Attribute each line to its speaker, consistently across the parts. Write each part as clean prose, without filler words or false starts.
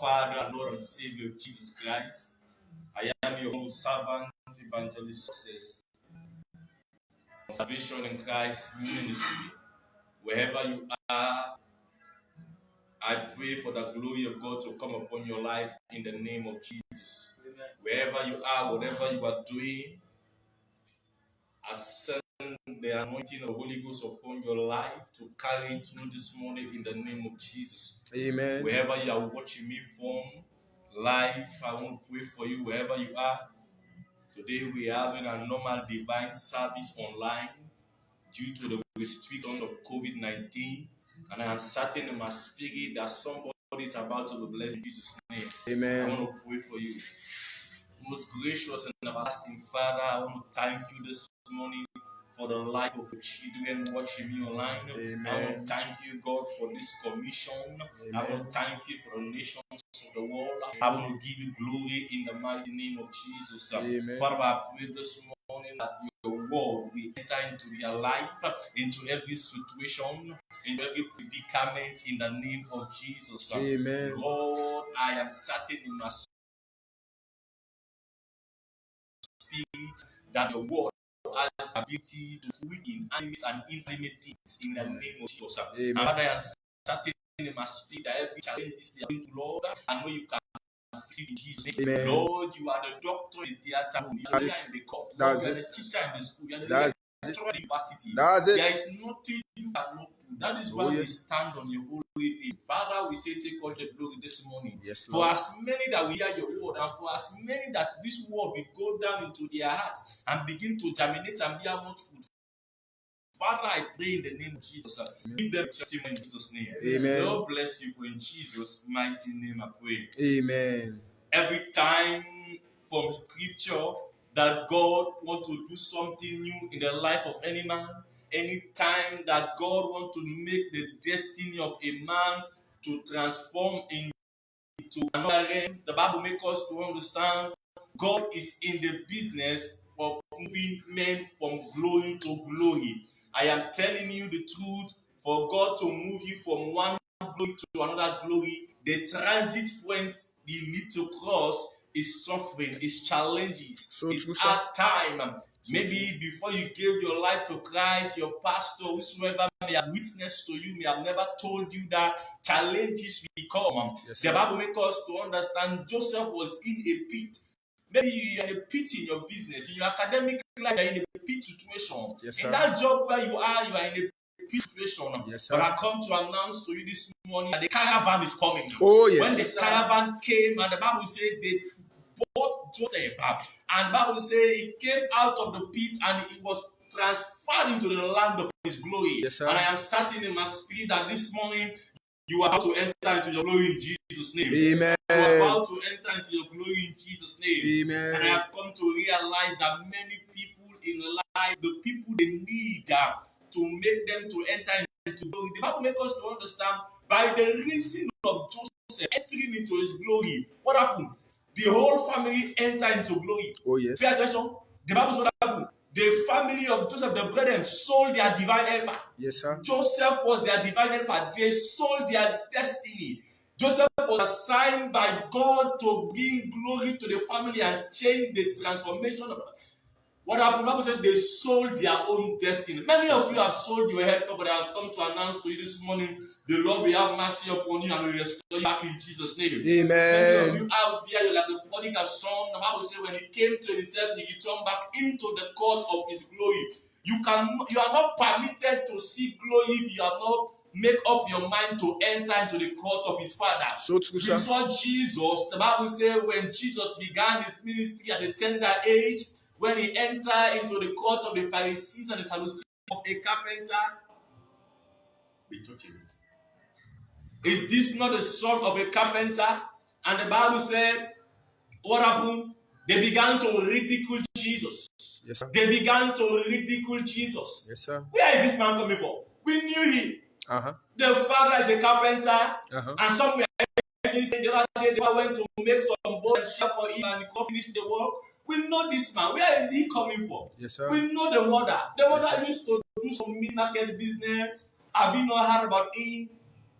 Speaker 1: Father, Lord and Savior Jesus Christ. I am your humble servant, Evangelist Success. Salvation in Christ Ministry. Wherever you are, I pray for the glory of God to come upon your life in the name of Jesus. Amen. Wherever you are, whatever you are doing, I send the anointing of the Holy Ghost upon your life to carry it through this morning in the name of Jesus.
Speaker 2: Amen.
Speaker 1: Wherever you are watching me from live, I want to pray for you wherever you are. Today we are having a normal divine service online due to the restrictions of COVID-19. And I am certain in my spirit that somebody is about to be blessed in Jesus' name.
Speaker 2: Amen.
Speaker 1: I want to pray for you. Most gracious and everlasting Father, I want to thank you this morning for the life of the children watching me online.
Speaker 2: Amen.
Speaker 1: I want to thank you, God, for this commission.
Speaker 2: Amen.
Speaker 1: I want to thank you for the nations of the world. I want to give you glory in the mighty name of Jesus.
Speaker 2: Amen.
Speaker 1: Father, I pray this morning that your word will enter into your life, into every situation, into every predicament in the name of Jesus.
Speaker 2: Amen.
Speaker 1: Lord, I am certain in my spirit that your word has the ability to quicken animate and inanimate things in the name of Jesus. And Father, I am certain in my spirit that every challenge they are going to, Lord, I know you can see Jesus.
Speaker 2: Amen.
Speaker 1: Lord, you are the doctor in the theater room, you are in the court, you are the teacher in the school, you are the lecturer in the university. There is nothing you cannot do. That is why we stand on your holy name. Father, we say take all the glory this morning.
Speaker 2: Yes,
Speaker 1: for as many that we hear your word, and for as many that this word will go down into their heart and begin to germinate and bear much fruit. Father, I pray in the name of Jesus. Give them testimony in Jesus' name.
Speaker 2: Amen.
Speaker 1: God bless you, for in Jesus' mighty name I pray.
Speaker 2: Amen.
Speaker 1: Every time from scripture that God wants to do something new in the life of any man, any time that God wants to make the destiny of a man to transform into another realm, the Bible makes us to understand God is in the business of moving men from glory to glory. I am telling you the truth. For God to move you from one glory to another glory, the transit point you need to cross is suffering, is challenges, is hard time. Maybe before you gave your life to Christ, your pastor, whosoever may have witnessed to you, may have never told you that challenges will come.
Speaker 2: Yes,
Speaker 1: the Bible makes us to understand Joseph was in a pit. Maybe you're in a pit in your business, in your academic life, you're in a pit situation.
Speaker 2: Yes,
Speaker 1: in that job where you are in a pit situation.
Speaker 2: Yes,
Speaker 1: but I come to announce to you this morning that the caravan is coming.
Speaker 2: Oh, yes.
Speaker 1: When the caravan came, and the Bible said they bought Joseph, and the Bible said he came out of the pit and it was transferred into the land of his glory.
Speaker 2: Yes, sir.
Speaker 1: And I am certain in my spirit that this morning you are about to enter into your glory in Jesus' name.
Speaker 2: Amen.
Speaker 1: You are about to enter into your glory in Jesus' name.
Speaker 2: Amen.
Speaker 1: And I have come to realize that many people in life, the people they need to make them to enter into glory. The Bible makes us to understand by the reason of Joseph entering into his glory, what happened? The whole family entered into glory.
Speaker 2: Oh, yes.
Speaker 1: Pay attention. The Bible said that happened. The family of Joseph, the brethren, sold their divine helper.
Speaker 2: Yes, sir.
Speaker 1: Joseph was their divine helper. They sold their destiny. Joseph was assigned by God to bring glory to the family and change the transformation of life. What happened? The Bible said they sold their own destiny. Many of you have sold your helper, but I have come to announce to you this morning, the Lord will have mercy upon you and will restore you back in Jesus' name.
Speaker 2: Amen.
Speaker 1: Many of you out there, you're like the prodigal son. The Bible says when he came to himself, he returned back into the court of his glory. You are not permitted to see glory if you have not make up your mind to enter into the court of his father.
Speaker 2: So true, sir.
Speaker 1: We saw Jesus. The Bible says when Jesus began his ministry at a tender age, when he entered into the court of the Pharisees and the Sadducees of a carpenter, be touching it. Is this not the son of a carpenter? And the Bible said, what happened? They began to ridicule Jesus.
Speaker 2: Yes, sir.
Speaker 1: They began to ridicule Jesus.
Speaker 2: Yes, sir.
Speaker 1: Where is this man coming from? We knew him. The father is a carpenter, and somewhere the other day they went to make some board and share for him, and he couldn't finish the work. We know this man. Where is he coming from?
Speaker 2: Yes, sir.
Speaker 1: We know the mother. The mother
Speaker 2: Yes,
Speaker 1: used to do some mid-market business. Have you not heard about him?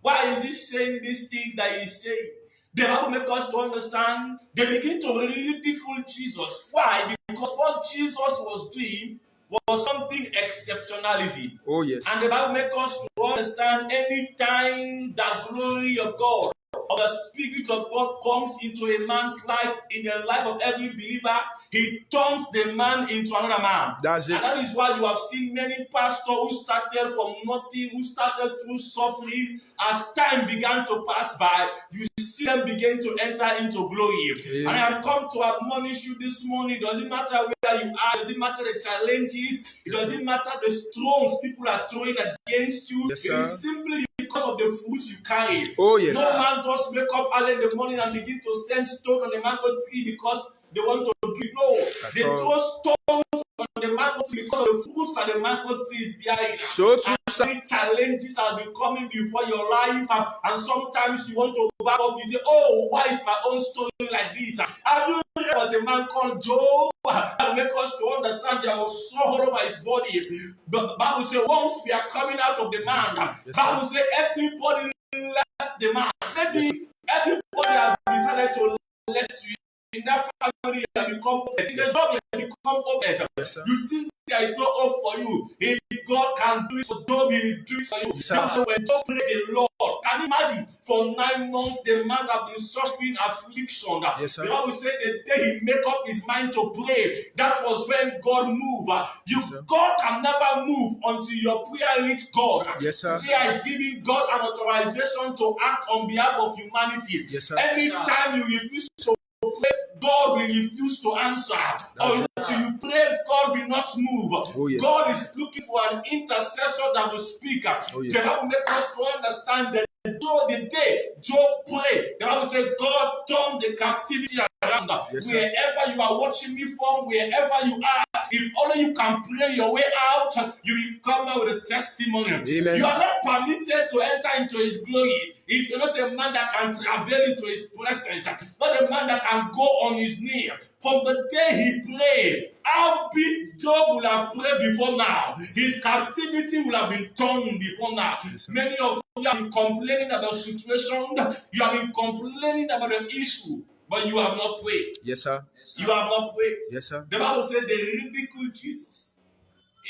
Speaker 1: Why is he saying this thing that he's saying? The Bible makes us to understand they begin to ridicule Jesus. Why? Because what Jesus was doing was something exceptionalism.
Speaker 2: Oh, yes.
Speaker 1: And the Bible makes us to understand any time the glory of God or the Spirit of God comes into a man's life, in the life of every believer, he turns the man into another man.
Speaker 2: That's it.
Speaker 1: And that is why you have seen many pastors who started from nothing, who started through suffering. As time began to pass by, you see them begin to enter into glory.
Speaker 2: Yeah.
Speaker 1: And I have come to admonish you this morning. It doesn't matter where you are, it doesn't matter the challenges, it doesn't matter the stones people are throwing against you.
Speaker 2: Yes,
Speaker 1: it is simply because of the fruits you carry.
Speaker 2: Oh, yes.
Speaker 1: No man just wake up early in the morning and begin to send stone on the mango tree because they want to do it. No, they throw stones on the mango tree because of the fruits that the mango tree is bearing.
Speaker 2: So true.
Speaker 1: Many challenges are coming before your life, and sometimes you want to back up. You say, "Oh, why is my own story like this?" Have you read about a man called Job? That make us to understand there was sore all over his body. The Bible says, once we are coming out of the man,
Speaker 2: Yes,
Speaker 1: Bible says everybody left the man. Maybe everybody has decided to left you. In that family, you have become hopeless. In the job, you have become hopeless.
Speaker 2: Yes,
Speaker 1: you think there is no hope for you. If God can do it for Job, he will do it for you.
Speaker 2: Yes,
Speaker 1: So when Job prayed the Lord, can you imagine? For 9 months, the man have been suffering affliction.
Speaker 2: Yes,
Speaker 1: the Bible said the day he make up his mind to pray, that was when God moved. God can never move until your prayer reach God.
Speaker 2: Yes, sir.
Speaker 1: Prayer is giving God an authorization to act on behalf of humanity.
Speaker 2: Yes, sir.
Speaker 1: Anytime you refuse to pray, God will refuse to answer. Or until you pray, God will not move.
Speaker 2: Oh, yes.
Speaker 1: God is looking for an intercessor that will speak.
Speaker 2: Oh, yes.
Speaker 1: The Bible makes us to understand that the day Job prayed, the Bible said God turned the captivity around.
Speaker 2: Yes,
Speaker 1: wherever you are watching me from, wherever you are, if only you can pray your way out, you will come out with a testimony.
Speaker 2: Amen.
Speaker 1: You are not permitted to enter into his glory. If you're not a man that can travel into his presence, not a man that can go on his knee. From the day he prayed, how big Job will have prayed before now. His captivity will have been turned before now.
Speaker 2: Yes,
Speaker 1: many of you have been complaining about situation. You have been complaining about the issue, but you have not prayed.
Speaker 2: Yes, sir.
Speaker 1: You have not prayed.
Speaker 2: Yes, sir.
Speaker 1: The Bible said they ridicule Jesus.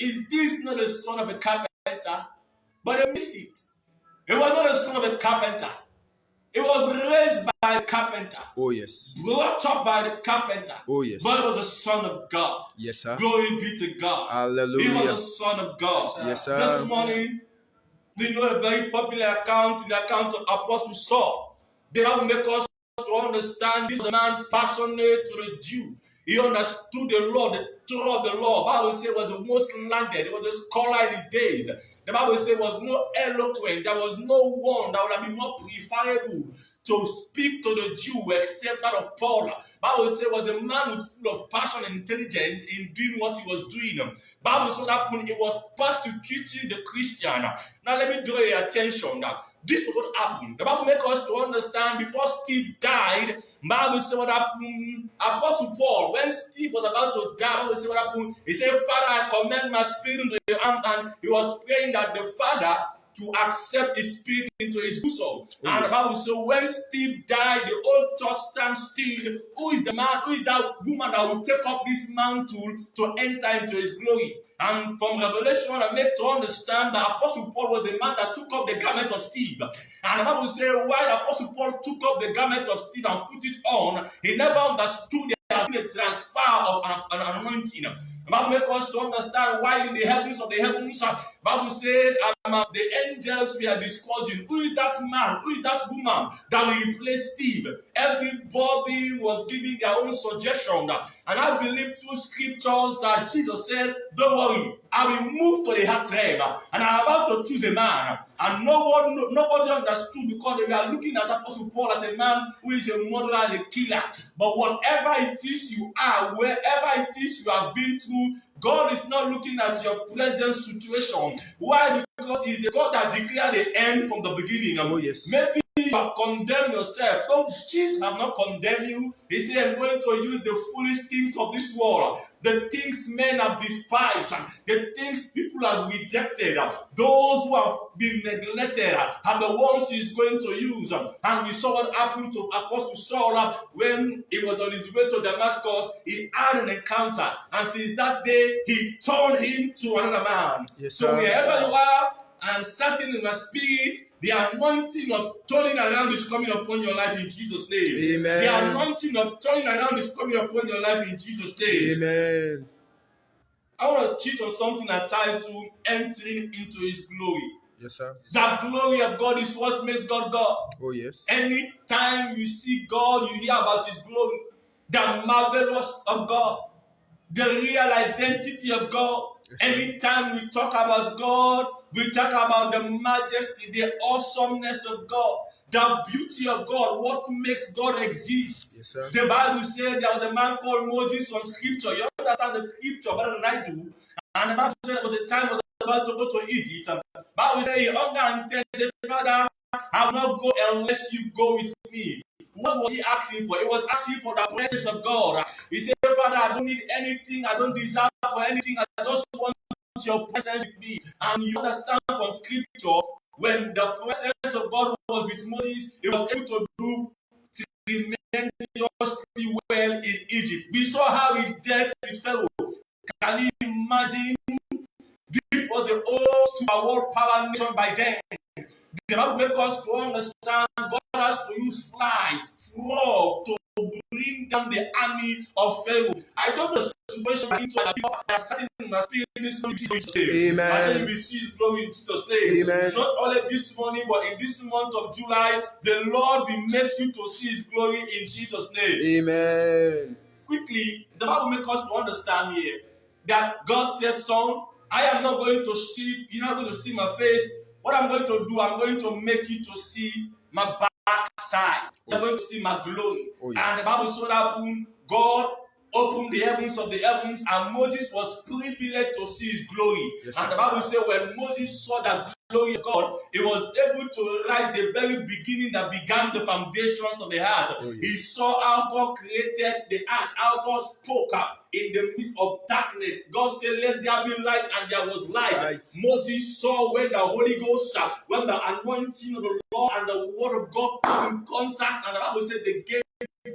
Speaker 1: Is this not the son of a carpenter? But they missed it. It was not the son of a carpenter. It was raised by a carpenter.
Speaker 2: Oh, yes.
Speaker 1: Brought up by the carpenter.
Speaker 2: Oh, yes.
Speaker 1: But it was the son of God.
Speaker 2: Yes, sir.
Speaker 1: Glory be to God.
Speaker 2: Hallelujah.
Speaker 1: He was the son of God.
Speaker 2: Yes, sir.
Speaker 1: This morning, we know a very popular account in the account of Apostle Saul. They have make us to understand this man passionate to the Jew. He understood the law, the Torah of the law. The Bible says was the most learned. He was a scholar in his days. The Bible says was no eloquent. There was no one that would have been more preferable to speak to the Jew except that of Paul. Bible says was a man with full of passion and intelligence in doing what he was doing. Bible said that when he was persecuting the Christian. Now let me draw your attention that this was what happened. The Bible makes us to understand before Steve died. Bible said what happened. Apostle Paul, when Steve was about to die, Bible said what happened. He said, "Father, I commend my spirit into your hand," and he was praying that the Father to accept his spirit into his bosom. And the Bible says, when Steve died, the old church stands still. Who is the man? Who is that woman that will take up this mantle to enter into his glory? And from Revelation, I made to understand that Apostle Paul was the man that took up the garment of Steve. And the Bible says, while Apostle Paul took up the garment of Steve and put it on, he never understood there had been a transfer of an anointing. The Bible makes us to understand why in the heavens of the heavens, the Bible said, the angels were discussing, who is that man, who is that woman that will replace Steve? Everybody was giving their own suggestion. And I believe through scriptures that Jesus said, don't worry, I will move to the heart realm and I'm about to choose a man. And nobody understood because they were looking at Apostle Paul as a man who is a murderer and a killer. But whatever it is you are, wherever it is you have been through, God is not looking at your present situation. Why? because He's the God that declared the end from the beginning.
Speaker 2: Oh, yes.
Speaker 1: Maybe you have condemned yourself. No, Jesus have not condemned you. He said, I'm going to use the foolish things of this world, the things men have despised, the things people have rejected, those who have been neglected are the ones He's going to use. And we saw what happened to Apostle Saul when he was on his way to Damascus. He had an encounter, and since that day, he turned into another man.
Speaker 2: Yes,
Speaker 1: so
Speaker 2: sir.
Speaker 1: wherever you are, and certain in the spirit, the anointing of turning around is coming upon your life in Jesus' name.
Speaker 2: Amen.
Speaker 1: The anointing of turning around is coming upon your life in Jesus' name.
Speaker 2: Amen.
Speaker 1: I want to teach on something entitled entering into His glory.
Speaker 2: Yes, sir.
Speaker 1: The glory of God is what makes God God.
Speaker 2: Oh, yes.
Speaker 1: Anytime you see God, you hear about His glory, the marvelous of God, the real identity of God.
Speaker 2: Yes, sir.
Speaker 1: Anytime we talk about God, we talk about the majesty, the awesomeness of God, the beauty of God, what makes God exist.
Speaker 2: Yes, sir.
Speaker 1: The Bible said there was a man called Moses on scripture. You understand the scripture better than I do. And the Bible said there was a time was about to go to Egypt. The Bible said he hunger and said, Father, I will not go unless you go with me. What was he asking for? He was asking for the presence of God. He said, Father, I don't need anything. I don't deserve for anything. I just want your presence with me. And you understand from scripture, when the presence of God was with Moses, he was able to do tremendously well in Egypt. We saw how he dealt with Pharaoh. Can you imagine? This was the old world power nation by then. The Bible makes us to understand God has to use fly, frog to bring down the army of Pharaoh. I don't know the situation into and I starting in my spirit this morning in Jesus' name.
Speaker 2: Amen.
Speaker 1: I say we see His glory in Jesus' name.
Speaker 2: Amen.
Speaker 1: Not only this morning, but in this month of July, the Lord will make you to see His glory in Jesus' name.
Speaker 2: Amen.
Speaker 1: Quickly, the Bible makes us to understand here that God said, son, I am not going to see, you're not going to see my face. What I'm going to do, I'm going to make you to see my backside. You're going to see my glory.
Speaker 2: Oh, yes.
Speaker 1: And the Bible saw that God opened the heavens of the heavens, and Moses was privileged to see His glory.
Speaker 2: Yes,
Speaker 1: and the Bible said when Moses saw the glory of God, he was able to write the very beginning that began the foundations of the earth.
Speaker 2: Oh, yes.
Speaker 1: He saw how God created the earth, how God spoke in the midst of darkness. God said, let there be light, and there was light. Moses saw when the Holy Ghost, when the anointing of the Lord and the word of God came in contact, and the Bible said they gave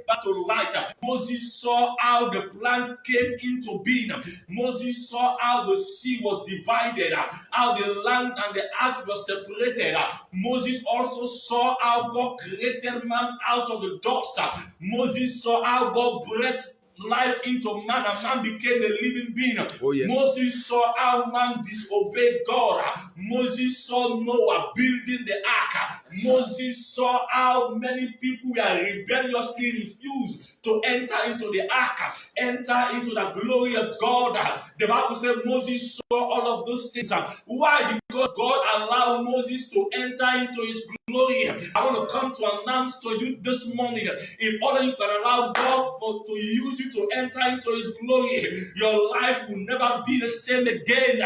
Speaker 1: back to light. Moses saw how the plant came into being. Moses saw how the sea was divided, how the land and the earth were separated. Moses also saw how God created man out of the dust. Moses saw how God breathed life into man, and man became a living being.
Speaker 2: Oh, yes.
Speaker 1: Moses saw how man disobeyed God. Moses saw Noah building the ark. Moses saw how many people were rebelliously refused to enter into the ark, enter into the glory of God. The Bible said Moses saw all of those things. Why? Because God allowed Moses to enter into His glory. I want to come to announce to you this morning, if only you can allow God to use you to enter into His glory, your life will never be the same again.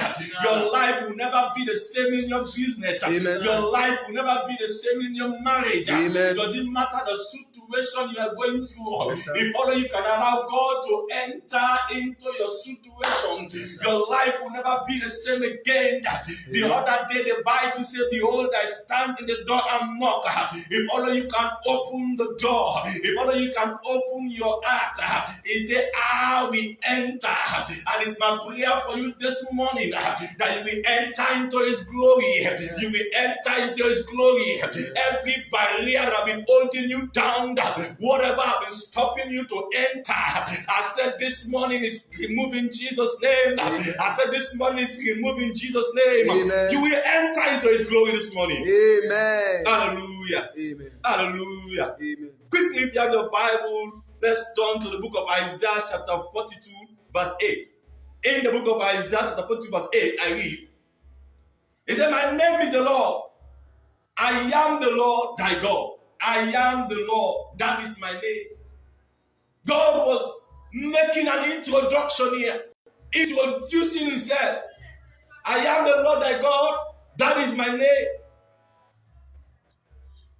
Speaker 1: Your life will never be the same in your business.
Speaker 2: Amen.
Speaker 1: Your life will never be the same in your marriage.
Speaker 2: Amen.
Speaker 1: It doesn't matter the situation you are going through.
Speaker 2: Yes,
Speaker 1: if only you can allow God to enter into your situation,
Speaker 2: yes,
Speaker 1: your life will never be the same again. The other day the Bible said, behold, I stand in the door and knock. If only you can open the door, if only you can open your heart, He said, I will enter. And it's my prayer for you this morning that you will enter into His glory. You will enter into His glory. Every barrier that has been holding you down, whatever has been stopping you to enter, I said this morning is removed in Jesus' name. I said this morning is removed in Jesus' name.
Speaker 2: Amen.
Speaker 1: You will enter into His glory this morning.
Speaker 2: Amen.
Speaker 1: Hallelujah.
Speaker 2: Amen.
Speaker 1: Hallelujah.
Speaker 2: Amen.
Speaker 1: Quickly, if you have your Bible, let's turn to the book of Isaiah chapter 42 verse 8. In the book of Isaiah chapter 42 verse 8, I read, it said, my name is the Lord. I am the Lord thy God. I am the Lord. That is my name. God was making an introduction here, introducing Himself. I am the Lord thy God. That is my name.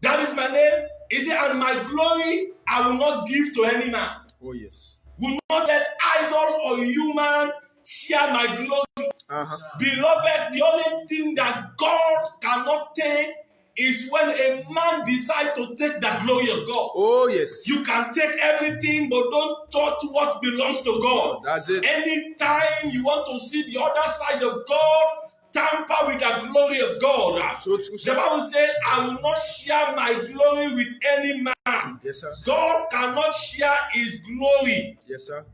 Speaker 1: That is my name. He said, and my glory I will not give to any man.
Speaker 2: Oh, yes.
Speaker 1: Will not let idol or human share my glory. Beloved, the only thing that God cannot take is when a man decides to take the glory of God.
Speaker 2: Oh, yes.
Speaker 1: You can take everything, but don't touch what belongs to God.
Speaker 2: That's it.
Speaker 1: Anytime you want to see the other side of God, tamper with the glory of God.
Speaker 2: So true,
Speaker 1: The
Speaker 2: sir.
Speaker 1: Bible says, I will not share my glory with any man.
Speaker 2: Yes, sir.
Speaker 1: God cannot share his glory
Speaker 2: Yes, sir.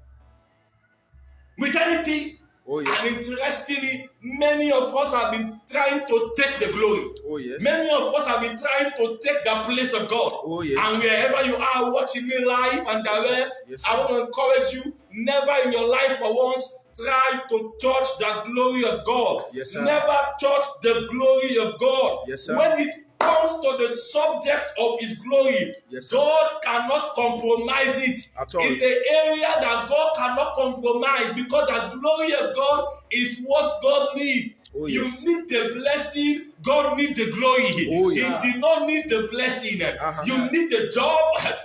Speaker 1: with anything.
Speaker 2: Oh, yes.
Speaker 1: And interestingly, many of us have been trying to take the glory.
Speaker 2: Oh, yes.
Speaker 1: Many of us have been trying to take the place of God.
Speaker 2: Oh, yes.
Speaker 1: And wherever you are watching me live and direct,
Speaker 2: Yes,
Speaker 1: I want to encourage you, never in your life for once try to touch the glory of God.
Speaker 2: Yes, sir.
Speaker 1: Never touch the glory of God.
Speaker 2: Yes, sir.
Speaker 1: When it comes to the subject of his glory,
Speaker 2: Yes, sir.
Speaker 1: God cannot compromise it.
Speaker 2: At all.
Speaker 1: It's an area that God cannot compromise because the glory of God is what God needs.
Speaker 2: Oh, yes.
Speaker 1: You need the blessing, God needs the glory.
Speaker 2: Oh, yes.
Speaker 1: He did not need the blessing. You need the job,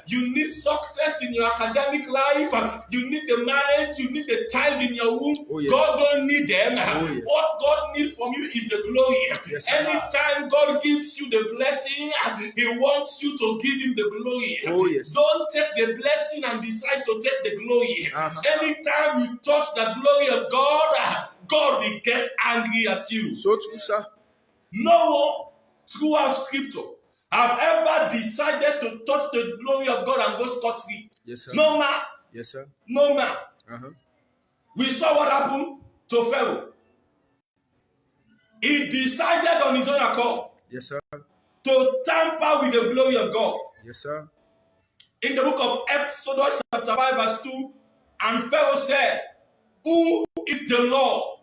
Speaker 1: you need success in your academic life, you need the marriage, you need the child in your womb.
Speaker 2: Oh, yes.
Speaker 1: God don't need them.
Speaker 2: Oh, yes.
Speaker 1: What God needs from you is the glory.
Speaker 2: Yes, sir.
Speaker 1: Anytime God gives you the blessing, He wants you to give Him the glory.
Speaker 2: Oh, yes.
Speaker 1: Don't take the blessing and decide to take the glory. Anytime you touch the glory of God, God will get angry at you.
Speaker 2: So true, sir.
Speaker 1: No one throughout scripture have ever decided to touch the glory of God and go scot-free.
Speaker 2: Yes, sir.
Speaker 1: No man.
Speaker 2: Yes, sir.
Speaker 1: No man. We saw what happened to Pharaoh. He decided on his own accord
Speaker 2: Yes, sir.
Speaker 1: to tamper with the glory of God.
Speaker 2: Yes, sir.
Speaker 1: In the book of Exodus chapter 5 verse 2, and Pharaoh said, who is the Lord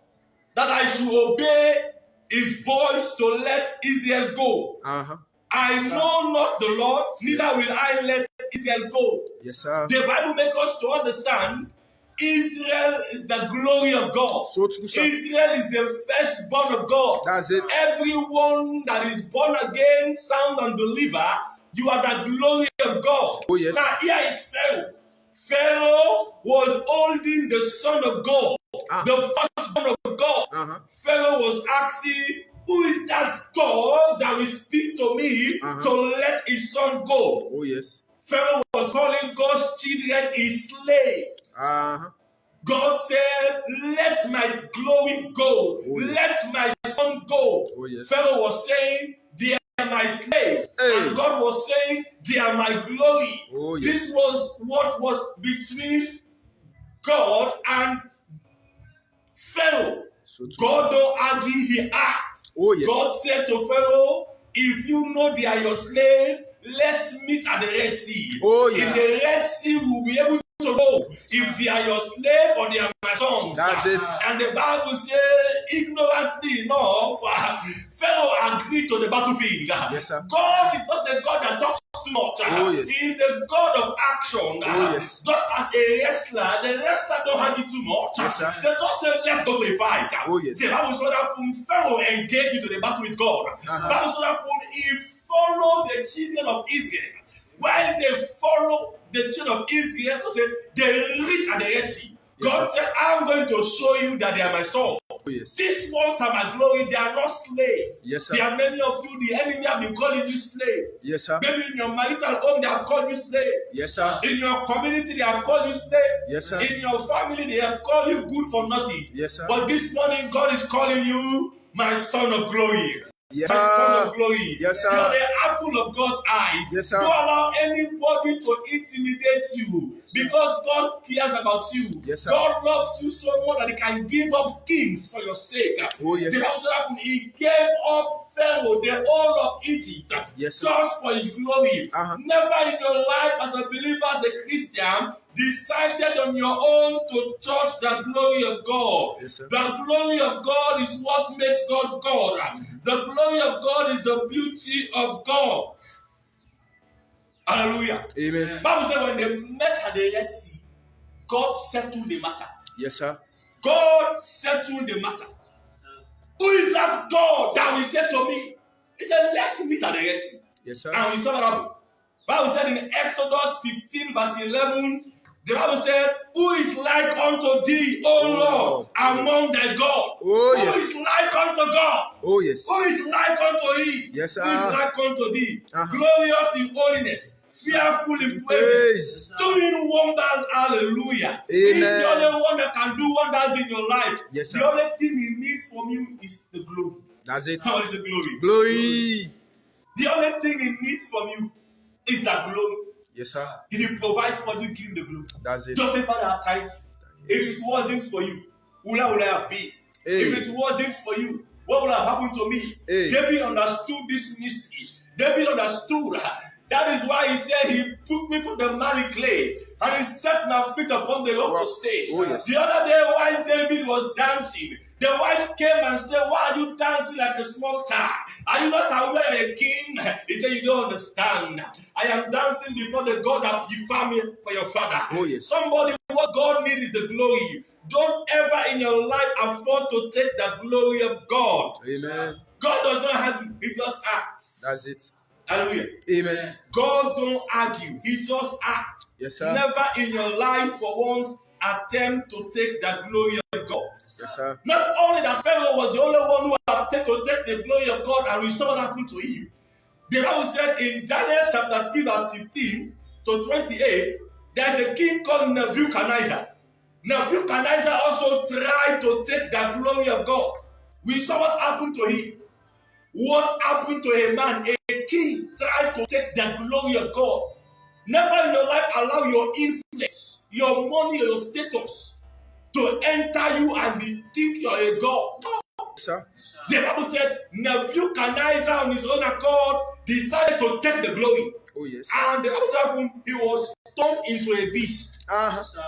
Speaker 1: that I should obey his voice to let Israel go? I know not the Lord, neither will I let Israel go.
Speaker 2: Yes, sir.
Speaker 1: The Bible makes us to understand Israel is the glory of God.
Speaker 2: So true, sir.
Speaker 1: Israel is the firstborn of God.
Speaker 2: That's it.
Speaker 1: Everyone that is born again, sound unbeliever, you are the glory of God.
Speaker 2: Oh, yes.
Speaker 1: Now here is Pharaoh. Pharaoh was holding the Son of God, the firstborn of God. Pharaoh was asking, who is that God that will speak to me to let his son go?
Speaker 2: Oh, yes.
Speaker 1: Pharaoh was calling God's children his slave. God said, let my glory go.
Speaker 2: Oh, yes.
Speaker 1: Let my son go.
Speaker 2: Oh, yes.
Speaker 1: Pharaoh was saying, they are my slave.
Speaker 2: Hey.
Speaker 1: And God was saying, they are my glory.
Speaker 2: Oh, yes.
Speaker 1: This was what was between God and Pharaoh.
Speaker 2: So true,
Speaker 1: God don't argue, he acts.
Speaker 2: Oh, yes.
Speaker 1: God said to Pharaoh, if you know they are your slave, let's meet at the Red Sea.
Speaker 2: Oh, yes.
Speaker 1: In the Red Sea, we'll be able to know if they are your slave or they are my sons.
Speaker 2: That's it.
Speaker 1: And the Bible says, ignorantly enough, Pharaoh agreed to the battlefield.
Speaker 2: Yes, sir.
Speaker 1: God is not the God that talks too much.
Speaker 2: Oh, yes.
Speaker 1: He is the God of action.
Speaker 2: Oh, yes.
Speaker 1: Just as a wrestler, the wrestler don't argue too much.
Speaker 2: Yes, sir.
Speaker 1: They just say, let's go to a fight.
Speaker 2: Oh, yes.
Speaker 1: The Bible said that Pharaoh engaged into the battle with God. The Bible said that he followed the children of Israel. While they follow the children of Israel, they reach at the Red Sea.
Speaker 2: Yes,
Speaker 1: God said, I'm going to show you that they are my son.
Speaker 2: Oh, yes.
Speaker 1: These ones are my glory. They are not slaves.
Speaker 2: Yes, sir.
Speaker 1: There are many of you, the enemy have been calling you slave.
Speaker 2: Yes, sir.
Speaker 1: Maybe in your marital home, they have called you slave.
Speaker 2: Yes, sir.
Speaker 1: In your community, they have called you slave.
Speaker 2: Yes, sir.
Speaker 1: In your family, they have called you good for nothing.
Speaker 2: Yes, sir.
Speaker 1: But this morning, God is calling you my son of glory.
Speaker 2: Yes,
Speaker 1: My
Speaker 2: sir.
Speaker 1: son of glory.
Speaker 2: Yes, sir.
Speaker 1: You are the apple of God's eyes.
Speaker 2: Yes, sir.
Speaker 1: Don't allow anybody to intimidate you because God cares about you.
Speaker 2: Yes, sir.
Speaker 1: God loves you so much that He can give up kings for your sake.
Speaker 2: Oh, yes.
Speaker 1: The Bible said He gave up Pharaoh, the whole of Egypt,
Speaker 2: Yes, sir.
Speaker 1: just for His glory. Never in your life as a believer, as a Christian, decided on your own to touch the glory of God.
Speaker 2: Yes, sir.
Speaker 1: The glory of God is what makes God God. The glory of God is the beauty of God. Hallelujah.
Speaker 2: Amen.
Speaker 1: The Bible says when they met at the Red Sea, God settled the matter.
Speaker 2: Yes, sir.
Speaker 1: God settled the matter. Who is that God that will say to me? He said, let's meet at the Red Sea.
Speaker 2: Yes, sir.
Speaker 1: And we saw what happened. Bible said in Exodus 15 verse 11, the Bible said, who is like unto thee, O Lord, among thy God?
Speaker 2: Oh, yes.
Speaker 1: Who is like unto God?
Speaker 2: Oh, yes.
Speaker 1: Who is like unto thee?
Speaker 2: Yes, sir.
Speaker 1: Who is like unto thee?
Speaker 2: Uh-huh.
Speaker 1: Glorious in holiness, fearful in praises, doing wonders. Hallelujah. He's the only one that can do wonders in your life.
Speaker 2: Yes, sir.
Speaker 1: The only thing he needs from you is the glory.
Speaker 2: That's it.
Speaker 1: What is the glory?
Speaker 2: Glory.
Speaker 1: The only thing he needs from you is that glory.
Speaker 2: Yes, sir.
Speaker 1: If he provides for you, give him the glory.
Speaker 2: That's it.
Speaker 1: Just say, Father, I thank you. If it wasn't for you, where would I have been?
Speaker 2: Hey.
Speaker 1: If it wasn't for you, what would have happened to me?
Speaker 2: Hey.
Speaker 1: David understood this mystery. David understood. That is why he said he took me from the miry clay and he set my feet upon the rock to stay.
Speaker 2: Oh, yes.
Speaker 1: The other day while David was dancing, the wife came and said, why are you dancing like a small child? Are you not aware a king? He said, you don't understand. I am dancing before the God that you found me for your father.
Speaker 2: Oh, yes.
Speaker 1: Somebody, what God needs is the glory. Don't ever in your life afford to take the glory of God.
Speaker 2: Amen.
Speaker 1: God does not have you, he just acts.
Speaker 2: That's it.
Speaker 1: Hallelujah.
Speaker 2: Amen.
Speaker 1: God don't argue, he just acts.
Speaker 2: Yes, sir.
Speaker 1: Never in your life for once attempt to take the glory of God.
Speaker 2: Yes, sir.
Speaker 1: Not only that Pharaoh was the only one who attempted to take the glory of God, and we saw what happened to him. The Bible said in Daniel chapter 3 verse 15 to 28, there's a king called Nebuchadnezzar. Nebuchadnezzar also tried to take the glory of God. We saw what happened to him. What happened to a man, a king tried to take the glory of God. Never in your life allow your influence, your money, or your status to enter you and think you're a god.
Speaker 2: Sir.
Speaker 1: The Bible said Nebuchadnezzar on his own accord decided to take the glory.
Speaker 2: Oh, yes.
Speaker 1: And the Bible said he was turned into a beast.
Speaker 2: Uh-huh.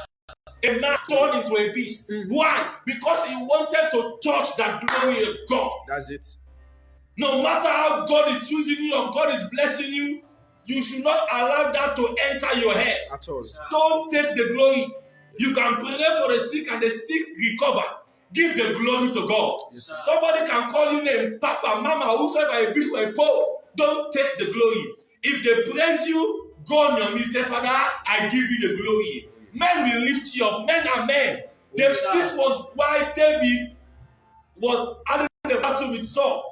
Speaker 1: A man turned into a beast. Why? Because he wanted to touch the glory of God.
Speaker 2: That's it.
Speaker 1: No matter how God is using you or God is blessing you, you should not allow that to enter your head.
Speaker 2: At all.
Speaker 1: Don't take the glory. You can pray for the sick and the sick recover. Give the glory to God.
Speaker 2: Yes, sir.
Speaker 1: Somebody can call you name, Papa, Mama, whosoever, a big or a poor. Don't take the glory. If they praise you, go on your knees. Say, Father, I give you the glory. Men will lift you up. Men are men. This was why David was having the battle with Saul.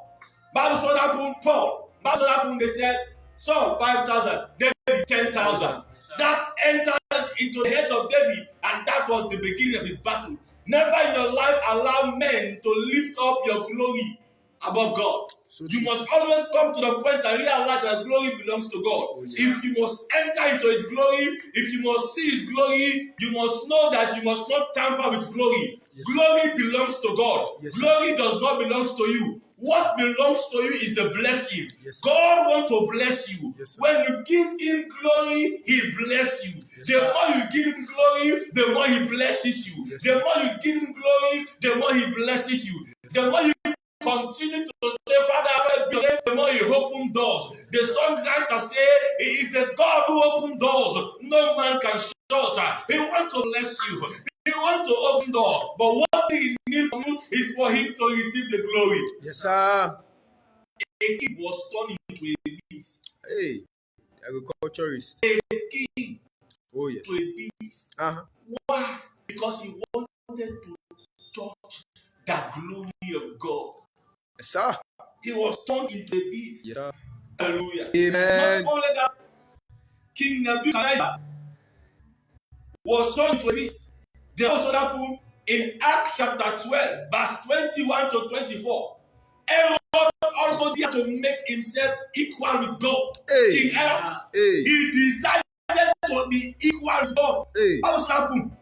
Speaker 1: Bible saw that happened, Paul. Bible saw that happened, they said, Saul 5,000, David 10,000. That entered into the heads of David, and that was the beginning of his battle. Never in your life allow men to lift up your glory above God. You must always come to the point and realize that glory belongs to God.
Speaker 2: Oh, yeah.
Speaker 1: If you must enter into his glory, if you must see his glory, you must know that you must not tamper with glory.
Speaker 2: Yes.
Speaker 1: Glory belongs to God.
Speaker 2: Yes,
Speaker 1: glory does not belong to you. What belongs to you is the blessing.
Speaker 2: Yes,
Speaker 1: God wants to bless you.
Speaker 2: Yes,
Speaker 1: when you give him glory, he bless you.
Speaker 2: Yes,
Speaker 1: the more you give him glory, the more he blesses you.
Speaker 2: Yes,
Speaker 1: the more you give him glory, the more he blesses you.
Speaker 2: Yes,
Speaker 1: the more you continue to say, Father, the more you open doors. The songwriter say, it is the God who opens doors. No man can shut. He wants to bless you. He wants to open door. But one thing he needs from you is for him to receive the glory.
Speaker 2: Yes, sir.
Speaker 1: A king was turned into a beast.
Speaker 2: Hey, agriculturist.
Speaker 1: A king
Speaker 2: Oh, yes.
Speaker 1: to a beast.
Speaker 2: Uh-huh.
Speaker 1: Why? Because he wanted to touch the glory of God.
Speaker 2: Yes, sir.
Speaker 1: He was turned into a beast.
Speaker 2: Yeah.
Speaker 1: Hallelujah.
Speaker 2: Amen.
Speaker 1: Not only that, King Nebuchadnezzar was turned into a beast. They also happened in Acts chapter 12, verse 21 to 24. Herod also dared to make himself equal with God.
Speaker 2: Hey.
Speaker 1: King Herod,
Speaker 2: Hey.
Speaker 1: he decided to be equal with God.
Speaker 2: Hey.
Speaker 1: How was that happened?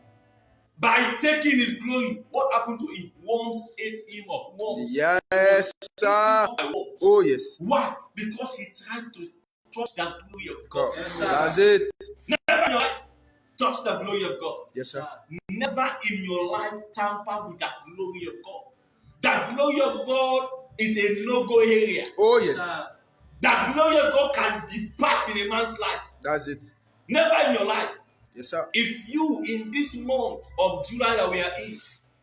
Speaker 1: By taking his glory. What happened to him? Worms ate him up. Worms.
Speaker 2: Yes, sir. Oh, yes.
Speaker 1: Why? Because he tried to touch the glory of God.
Speaker 2: Yes, that's it.
Speaker 1: Never in your life touch the glory of God.
Speaker 2: Yes, sir.
Speaker 1: Never in your life tamper with the glory of God. The glory of God is a no-go area.
Speaker 2: Oh, yes.
Speaker 1: The glory of God can depart in a man's life.
Speaker 2: That's it.
Speaker 1: Never in your life.
Speaker 2: Yes, sir.
Speaker 1: If you, in this month of July that we are in,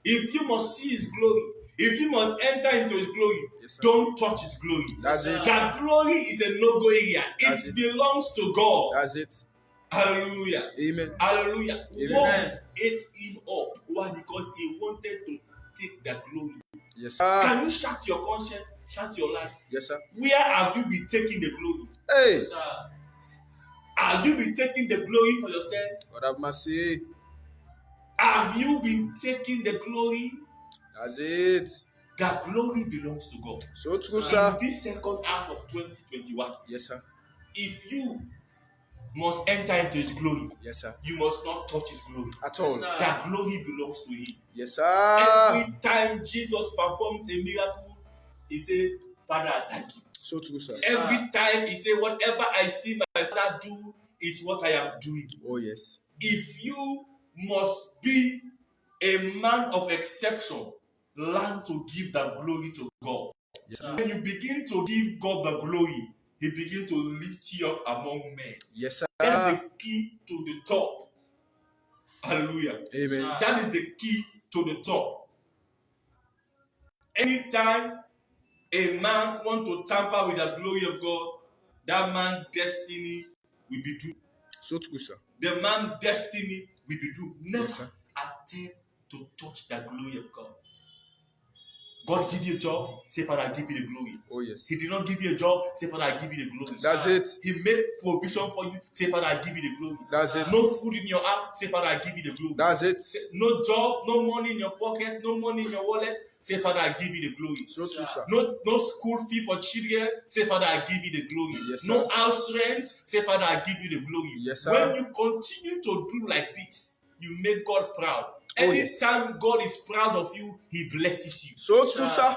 Speaker 1: if you must see his glory, If you must enter into his glory,
Speaker 2: Yes, sir.
Speaker 1: don't touch his glory.
Speaker 2: That's it.
Speaker 1: That glory is a no-go area.
Speaker 2: That's
Speaker 1: It
Speaker 2: it.
Speaker 1: belongs to God.
Speaker 2: That's it.
Speaker 1: Hallelujah.
Speaker 2: Amen.
Speaker 1: Hallelujah.
Speaker 2: Amen.
Speaker 1: What ate him up? Why? Because he wanted to take that glory.
Speaker 2: Yes, sir.
Speaker 1: Can you shut your conscience? Shut your life?
Speaker 2: Yes, sir.
Speaker 1: Where have you been taking the glory?
Speaker 2: Hey.
Speaker 1: Have you been taking the glory for yourself?
Speaker 2: God have mercy.
Speaker 1: Have you been taking the glory?
Speaker 2: That's it.
Speaker 1: That glory belongs to God.
Speaker 2: So true,
Speaker 1: In
Speaker 2: sir.
Speaker 1: this second half of 2021,
Speaker 2: Yes, sir.
Speaker 1: if you must enter into his glory,
Speaker 2: Yes, sir.
Speaker 1: you must not touch his glory.
Speaker 2: At all.
Speaker 1: That glory belongs to him.
Speaker 2: Yes, sir.
Speaker 1: Every time Jesus performs a miracle, he said, Father, I thank you.
Speaker 2: So true, sir.
Speaker 1: Every time he said, whatever I see my Father do is what I am doing.
Speaker 2: Oh, yes.
Speaker 1: If you must be a man of exception, learn to give the glory to God.
Speaker 2: Yes, sir.
Speaker 1: When you begin to give God the glory, he begins to lift you up among men.
Speaker 2: Yes, sir.
Speaker 1: That's the key to the top. Hallelujah.
Speaker 2: Amen.
Speaker 1: That is the key to the top. Anytime a man wants to tamper with the glory of God, that man's destiny will be doomed.
Speaker 2: So true, sir.
Speaker 1: The man's destiny will be doomed. Never
Speaker 2: Yes, sir.
Speaker 1: attempt to touch the glory of God. God give you a job, say, Father, I give you the glory.
Speaker 2: Oh, yes.
Speaker 1: He did not give you a job, say, Father, I give you the glory.
Speaker 2: That's it.
Speaker 1: He made provision for you, say, Father, I give you the glory.
Speaker 2: That's it.
Speaker 1: No food in your house, say, Father, I give you the glory.
Speaker 2: That's it.
Speaker 1: Say, no job, no money in your pocket, no money in your wallet, say, Father, I give you the glory.
Speaker 2: So true, sir.
Speaker 1: No school fee for children, say, Father, I give you the glory.
Speaker 2: Yes, sir.
Speaker 1: No house rent, say, Father, I give you the glory.
Speaker 2: Yes, sir.
Speaker 1: When you continue to do like this, you make God proud.
Speaker 2: Oh, yes.
Speaker 1: Anytime God is proud of you, he blesses you.
Speaker 2: So true, sir.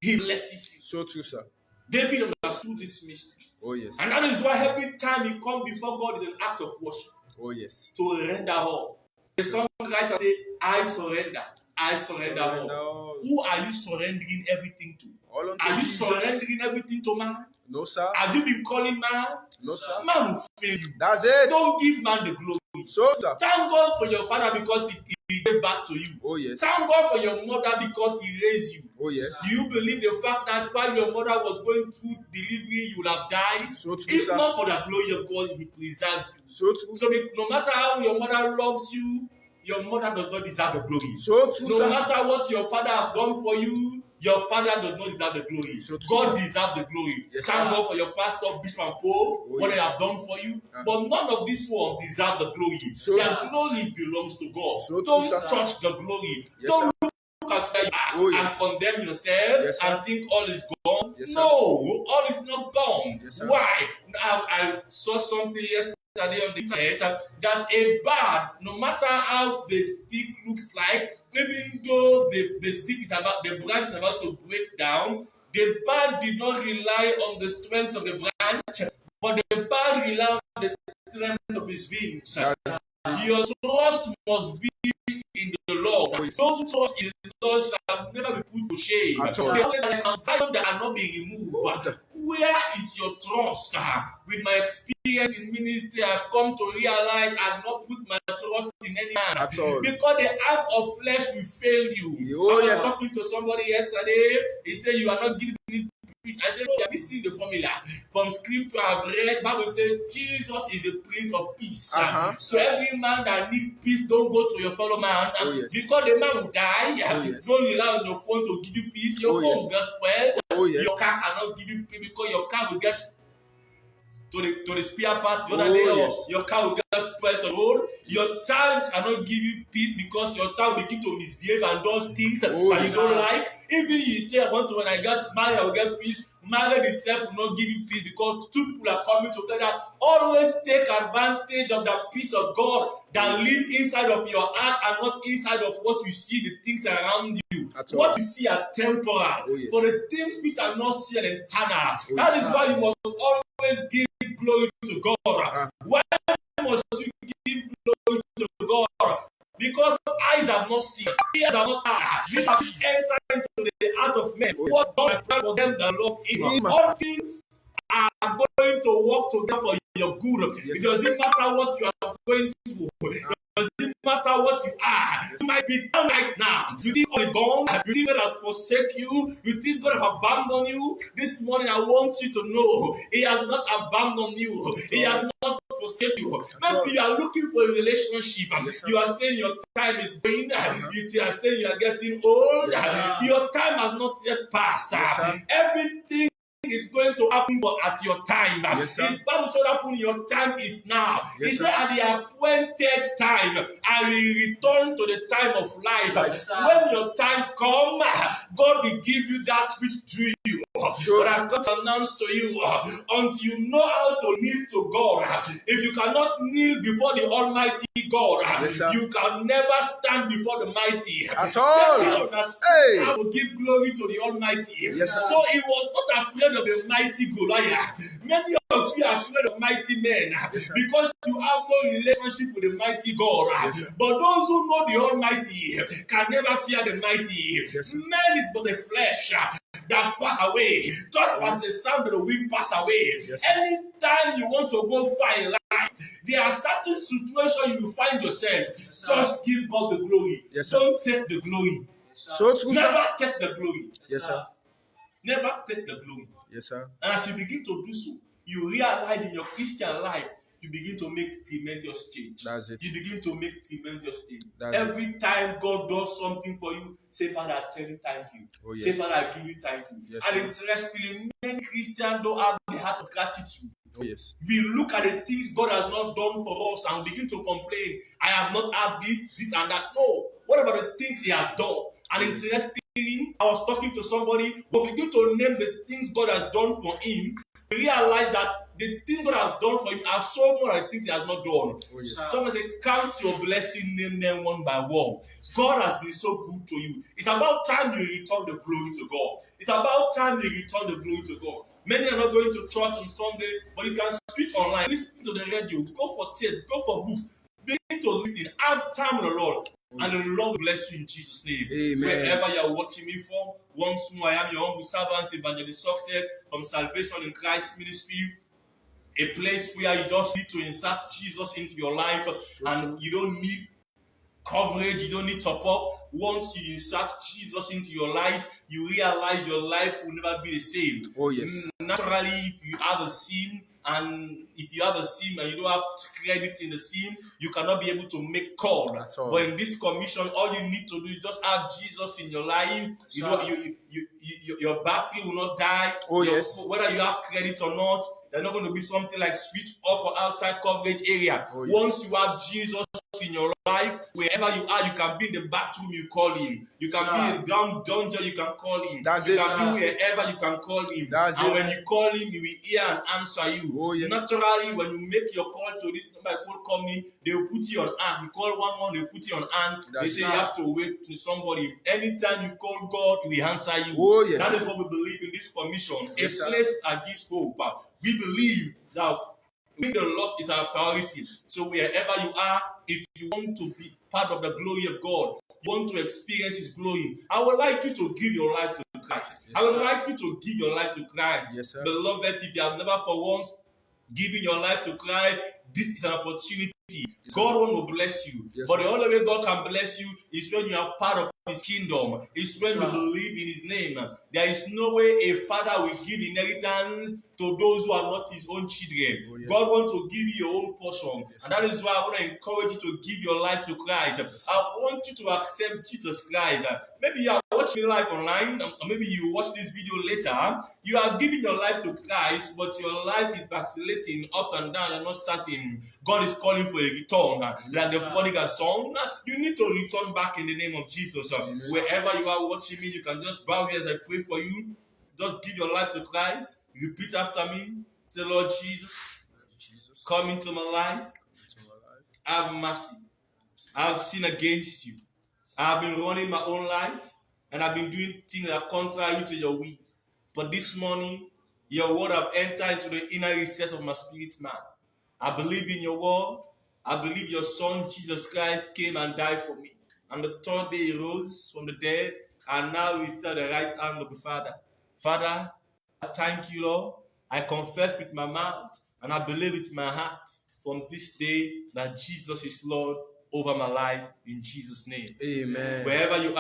Speaker 1: He blesses you.
Speaker 2: So true, sir.
Speaker 1: David understood this mystery.
Speaker 2: Oh, yes.
Speaker 1: And that is why every time he comes before God is an act of worship.
Speaker 2: Oh, yes.
Speaker 1: To render all. The songwriter say, I surrender. I surrender all.
Speaker 2: all.
Speaker 1: Who are you surrendering everything to?
Speaker 2: All unto
Speaker 1: Are you
Speaker 2: Jesus.
Speaker 1: surrendering everything to man?
Speaker 2: No, sir.
Speaker 1: Have you been calling man?
Speaker 2: No, sir.
Speaker 1: Man will fail you.
Speaker 2: That's it.
Speaker 1: Don't give man the glory.
Speaker 2: So, sir.
Speaker 1: Thank God for your father because he gave back to you.
Speaker 2: Oh, yes.
Speaker 1: Thank God for your mother because he raised you.
Speaker 2: Oh, yes.
Speaker 1: Do you believe the fact that while your mother was going through delivery, you would have died?
Speaker 2: So true,
Speaker 1: If
Speaker 2: sir.
Speaker 1: not for the glory of God, he preserved you.
Speaker 2: So true.
Speaker 1: So no matter how your mother loves you, your mother does not deserve the glory.
Speaker 2: So true,
Speaker 1: No
Speaker 2: sir.
Speaker 1: matter what your father has done for you, your father does not deserve the glory.
Speaker 2: So true,
Speaker 1: God
Speaker 2: sir.
Speaker 1: deserves the glory.
Speaker 2: Yes,
Speaker 1: Thank
Speaker 2: sir.
Speaker 1: God for your pastor, Bishop and Pope, what
Speaker 2: yes.
Speaker 1: they have done for you. But none of this one deserve the glory.
Speaker 2: So
Speaker 1: Their
Speaker 2: true.
Speaker 1: glory belongs to God.
Speaker 2: So true,
Speaker 1: Don't
Speaker 2: sir.
Speaker 1: touch the glory.
Speaker 2: Yes,
Speaker 1: Don't
Speaker 2: sir.
Speaker 1: look at where you are
Speaker 2: Oh, yes.
Speaker 1: and condemn yourself
Speaker 2: Yes, sir.
Speaker 1: and think all is gone.
Speaker 2: Yes, sir.
Speaker 1: No, all is not gone.
Speaker 2: Yes, sir.
Speaker 1: Why? I saw something yesterday on the internet that a bird, no matter how the stick looks like, even though the stick is about, the branch is about to break down, the bird did not rely on the strength of the branch, but the bird relied on the strength of his wings. Your trust must be in the Lord.
Speaker 2: Oh, yes.
Speaker 1: Those trust in the Lord shall never be put to shame.
Speaker 2: At all.
Speaker 1: The way that I am silent that cannot be removed. Where is your trust? With my experience in ministry, I've come to realize I've not put my trust in any man.
Speaker 2: At all.
Speaker 1: Because the arm of flesh will fail you.
Speaker 2: Oh,
Speaker 1: I was
Speaker 2: yes.
Speaker 1: talking to somebody yesterday. He said, you are not giving me peace. I said, no, have you seen the formula? From scripture I've read, Bible says Jesus is the Prince of Peace.
Speaker 2: Uh-huh.
Speaker 1: So every man that needs peace, don't go to your fellow man.
Speaker 2: Oh, yes.
Speaker 1: Because the man will die.
Speaker 2: Oh, yes.
Speaker 1: Don't rely on your phone to give you peace. Your
Speaker 2: Oh,
Speaker 1: phone
Speaker 2: yes.
Speaker 1: will get spoiled.
Speaker 2: Oh, yes.
Speaker 1: Your car cannot give you peace because your car will get to the spare part the other
Speaker 2: Oh,
Speaker 1: day, or
Speaker 2: yes.
Speaker 1: your car will get spoiled on the road. Your child cannot give you peace because your child will begin to misbehave and does things
Speaker 2: Oh,
Speaker 1: that
Speaker 2: yes.
Speaker 1: you don't like. Even you say, I want to, when I get married, I will get peace. Marriage itself will not give you peace because two people are coming together. Always take advantage of the peace of God that live inside of your heart and not inside of what you see, the things around you.
Speaker 2: At all.
Speaker 1: What you see are temporal.
Speaker 2: Oh, yes.
Speaker 1: For the things which are not seen and eternal.
Speaker 2: Oh,
Speaker 1: That
Speaker 2: yes.
Speaker 1: is why you must always give glory to God. Why must you give glory to God? Because eyes have not seen, ears have not heard, we have entered into the heart of men. What God has done for them that love Him. All things are going to work together for your good.
Speaker 2: Yes.
Speaker 1: It doesn't matter what you are going through. It doesn't matter what you are. You might be down right now. You think all is gone. You think God has forsaken you. You think God has abandoned you. This morning, I want you to know He has not abandoned you. He has not forsake you. Maybe you are looking for a relationship.
Speaker 2: Yes,
Speaker 1: You are saying your time is going. You are saying you are getting old.
Speaker 2: Yes,
Speaker 1: your time has not yet passed.
Speaker 2: Yes,
Speaker 1: Everything is going to happen at your time.
Speaker 2: Yes,
Speaker 1: His Bible said happen, your time is now.
Speaker 2: Yes,
Speaker 1: He said at the appointed time, I will return to the time of life.
Speaker 2: Yes,
Speaker 1: When your time comes, God will give you that which due you.
Speaker 2: Sure.
Speaker 1: But I've got to announce to you, until you know how to kneel to God, if you cannot kneel before the Almighty God,
Speaker 2: Yes,
Speaker 1: you can never stand before the mighty.
Speaker 2: At all.
Speaker 1: Hey. I will give glory to the Almighty.
Speaker 2: Yes,
Speaker 1: so he was not afraid of the mighty Goliath. Many of you are afraid of mighty men because you have no relationship with the mighty God.
Speaker 2: Yes,
Speaker 1: but those who know the Almighty can never fear the mighty.
Speaker 2: Yes,
Speaker 1: Man is but the flesh that pass away, just as the sound of the wind pass away.
Speaker 2: Yes,
Speaker 1: Anytime you want to go far in life, there are certain situations you find yourself. Just give God the glory.
Speaker 2: Yes,
Speaker 1: Don't take the glory.
Speaker 2: So true,
Speaker 1: Never take the glory.
Speaker 2: Yes, sir.
Speaker 1: Never take the glory.
Speaker 2: Yes, sir.
Speaker 1: And as you begin to do so, you realize in your Christian life, you begin to make tremendous change.
Speaker 2: That's it.
Speaker 1: You begin to make tremendous change.
Speaker 2: That's
Speaker 1: Every time God does something for you, say, Father, I tell you thank you.
Speaker 2: Oh, yes.
Speaker 1: Say, Father, I give you thank you.
Speaker 2: Yes,
Speaker 1: and
Speaker 2: sir.
Speaker 1: interestingly, many Christians don't have the heart of gratitude.
Speaker 2: Oh, yes.
Speaker 1: We look at the things God has not done for us and begin to complain. I have not had this and that. No. What about the things He has done? And
Speaker 2: Yes.
Speaker 1: interestingly, I was talking to somebody who began to name the things God has done for him. We realize that the things God has done for him are so more than the things He has not done.
Speaker 2: Oh, yes.
Speaker 1: Someone said, count your blessing, name them one by one. God has been so good to you. It's about time you return the glory to God. It's about time you return the glory to God. Many are not going to church on Sunday, but you can switch online, listen to the radio, go for theater, go for books, begin to listen, have time with the Lord. And the Lord bless you in Jesus' name.
Speaker 2: Amen.
Speaker 1: Wherever you are watching me from, once more, I am your humble servant, Evangelist Success from Salvation in Christ Ministry. A place where you just need to insert Jesus into your life, and you don't need coverage, you don't need top up. Once you insert Jesus into your life, you realize your life will never be the same.
Speaker 2: Oh, yes.
Speaker 1: Naturally, if you have a sin, and if you have a SIM and you don't have credit in the SIM, you cannot be able to make call. But in this commission, all you need to do is just have Jesus in your life. You know, your battery will not die.
Speaker 2: Oh, yes.
Speaker 1: Whether you have credit or not, there's not going to be something like switch off or outside coverage area.
Speaker 2: Oh, yes.
Speaker 1: Once you have Jesus in your life, wherever you are, you can be in the bathroom, you call Him. You can be in down dungeon, you can call Him. You can be wherever, you can call Him. And when you call Him, He will hear and answer you.
Speaker 2: Oh, yes.
Speaker 1: Naturally, when you make your call to this number call company, they will put you on hand. You call one, they put you on hand. They say you have to wait to somebody. Anytime you call God, He will answer you.
Speaker 2: Oh, yes.
Speaker 1: That is what we believe in this commission.
Speaker 2: Yes,
Speaker 1: a place that gives hope. We believe that winning the lost is our priority. So wherever you are, if you want to be part of the glory of God, you want to experience His glory, I would like you to give your life to Christ.
Speaker 2: Yes,
Speaker 1: I would like you to give your life to Christ.
Speaker 2: Yes, sir.
Speaker 1: Beloved, if you have never for once given your life to Christ, this is an opportunity. God wants to bless you.
Speaker 2: Yes,
Speaker 1: but the
Speaker 2: sir.
Speaker 1: only way God can bless you is when you are part of His kingdom. It's when you believe in His name. There is no way a father will give inheritance to those who are not His own children.
Speaker 2: Oh, yes.
Speaker 1: God wants to give you your own portion.
Speaker 2: Yes,
Speaker 1: and that is why I want to encourage you to give your life to Christ.
Speaker 2: Yes,
Speaker 1: I want you to accept Jesus Christ. Maybe you are watching live online, or maybe you watch this video later. You have given your life to Christ, but your life is vacillating up and down. You're not certain. God is calling for a return. Like the prodigal son, you need to return back in the name of Jesus. Wherever you are watching me, you can just bow here as I pray for you. Just give your life to Christ. Repeat after me. Say, Lord Jesus, come into my life. Have mercy. I have sinned against you. I have been running my own life, and I've been doing things that are contrary to your will. But this morning, your word have entered into the inner recess of my spirit man. I believe in your word. I believe your son, Jesus Christ, came and died for me. And the third day he rose from the dead, and now he's at the right hand of the Father. Father, I thank you, Lord. I confess with my mouth, and I believe with my heart from this day that Jesus is Lord over my life in Jesus' name.
Speaker 2: Amen.
Speaker 1: Wherever you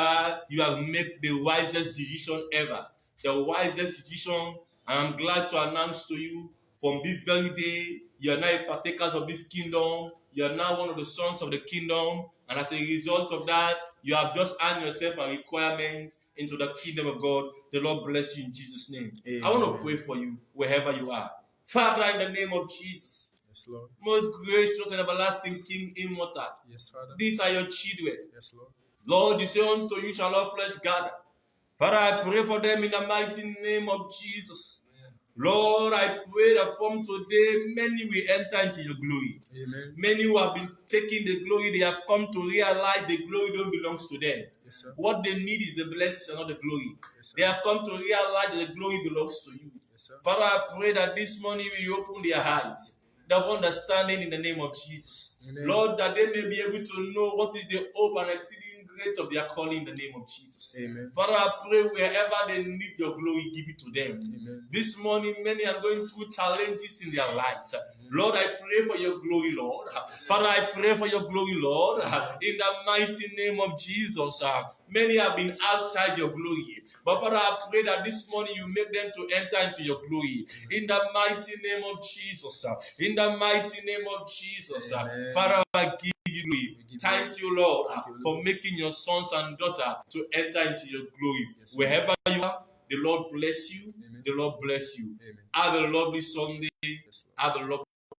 Speaker 1: have made the wisest decision ever. The wisest decision. And I'm glad to announce to you from this very day, you are now a partaker of this kingdom. You are now one of the sons of the kingdom. And as a result of that, you have just earned yourself a requirement into the kingdom of God. The Lord bless you in Jesus' name.
Speaker 2: Amen.
Speaker 1: I want to pray for you wherever you are. Father, in the name of Jesus,
Speaker 2: Yes, Lord.
Speaker 1: most gracious and everlasting King, immortal,
Speaker 2: Yes, Father.
Speaker 1: these are your children.
Speaker 2: Yes, Lord.
Speaker 1: Lord, you say unto you shall all flesh gather. Father, I pray for them in the mighty name of Jesus. Lord, I pray that from today, many will enter into your glory.
Speaker 2: Amen.
Speaker 1: Many who have been taking the glory, they have come to realize the glory don't belongs to them.
Speaker 2: Yes, sir.
Speaker 1: What they need is the blessing, not the glory.
Speaker 2: Yes, sir.
Speaker 1: They have come to realize that the glory belongs to you.
Speaker 2: Yes, sir.
Speaker 1: Father, I pray that this morning you open their eyes, the understanding in the name of Jesus.
Speaker 2: Amen.
Speaker 1: Lord, that they may be able to know what is the hope and exceeding great of their calling in the name of Jesus.
Speaker 2: Amen.
Speaker 1: Father, I pray wherever they need your glory, give it to them.
Speaker 2: Amen.
Speaker 1: This morning, many are going through challenges in their lives. Lord, I pray for your glory, Lord. Father, I pray for your glory, Lord. In the mighty name of Jesus. Many have been outside your glory. But Father, I pray that this morning you make them to enter into your glory. In the mighty name of Jesus. In the mighty name of Jesus.
Speaker 2: Amen.
Speaker 1: Father, I give you glory. Thank you, Lord,
Speaker 2: Thank you, Lord,
Speaker 1: for making your sons and daughters to enter into your glory.
Speaker 2: Yes,
Speaker 1: Wherever you are, the Lord bless you.
Speaker 2: Amen.
Speaker 1: The Lord bless you.
Speaker 2: Amen.
Speaker 1: Have a lovely Sunday.
Speaker 2: Yes, Lord.
Speaker 1: Have a lovely